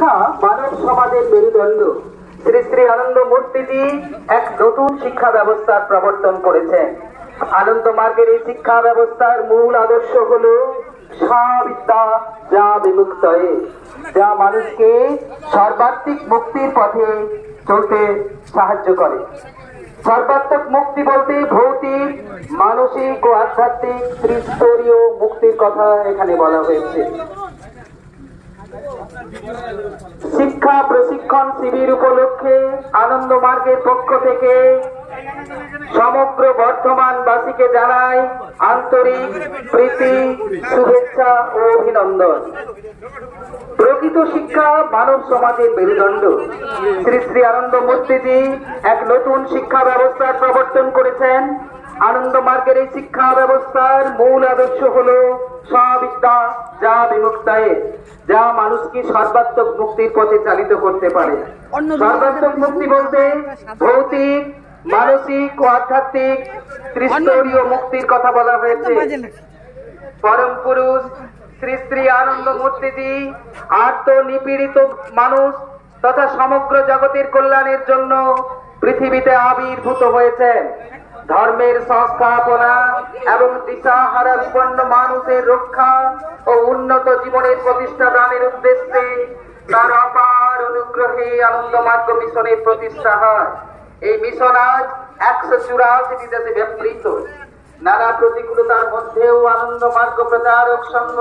শিক্ষা মানব সমাজের মেরুদণ্ড। শ্রী শ্রী আনন্দ মূর্তিজি এক নতুন শিক্ষা ব্যবস্থার প্রবর্তন করেছেন। আনন্দ মার্গের এই শিক্ষা ব্যবস্থার মূল আদর্শ হলো স্ববিদ্যা যা বিমুক্তয়ে, যা মানুষকে সর্বাত্মিক মুক্তির পথে চলতে সাহায্য করে। সর্বাত্মক মুক্তি বলতে ভৌতিক, মানসিক ও আধ্যাত্মিক ত্রিস্তরীয় মুক্তির কথা এখানে বলা হয়েছে। শিক্ষা প্রশিক্ষণ শিবির উপলক্ষে আনন্দ মার্গের পক্ষ থেকে সমগ্র বর্ধমানবাসীকে জানাই আন্তরিক প্রীতি, শুভেচ্ছা ও অভিনন্দন। প্রকৃত শিক্ষা মানব সমাজের মেরুদণ্ড। শ্রী শ্রী আনন্দ মূর্তিজি এক নতুন শিক্ষা ব্যবস্থার প্রবর্তন করেছেন। আনন্দ মার্গের এই শিক্ষা ব্যবস্থার মূল আদর্শ হলো স্ববিদ্যা যা বিমুক্তয়ে, যা মানুষকে সর্বাত্মক মুক্তির পথে চালিত করতে পারে। সর্বাত্মক মুক্তি বলতে ভৌতিক, মানসিক ও আধ্যাত্মিক ত্রিস্তরীয় মুক্তির কথা বলা হয়েছে। পরম পুরুষ শ্রী শ্রী আনন্দ মূর্তিজি আত্মনিপীড়িত মানুষ তথা সমগ্র জগতের কল্যাণের জন্য পৃথিবীতে আবির্ভূত হয়েছেন। ধর্মের সংস্থাপনা এবং দিশাহারা বিপন্ন মানুষের রক্ষা ও উন্নত জীবনের প্রতিষ্ঠা দানের উদ্দেশ্যে তার অপার অনুগ্রহে আনন্দ মার্গ মিশনের প্রতিষ্ঠা হয়। এই মিশন আজ 184টি দেশে ব্যাপৃত। নানা প্রতিকূলতার মধ্যেও আনন্দ মার্গ প্রচারক সংঘ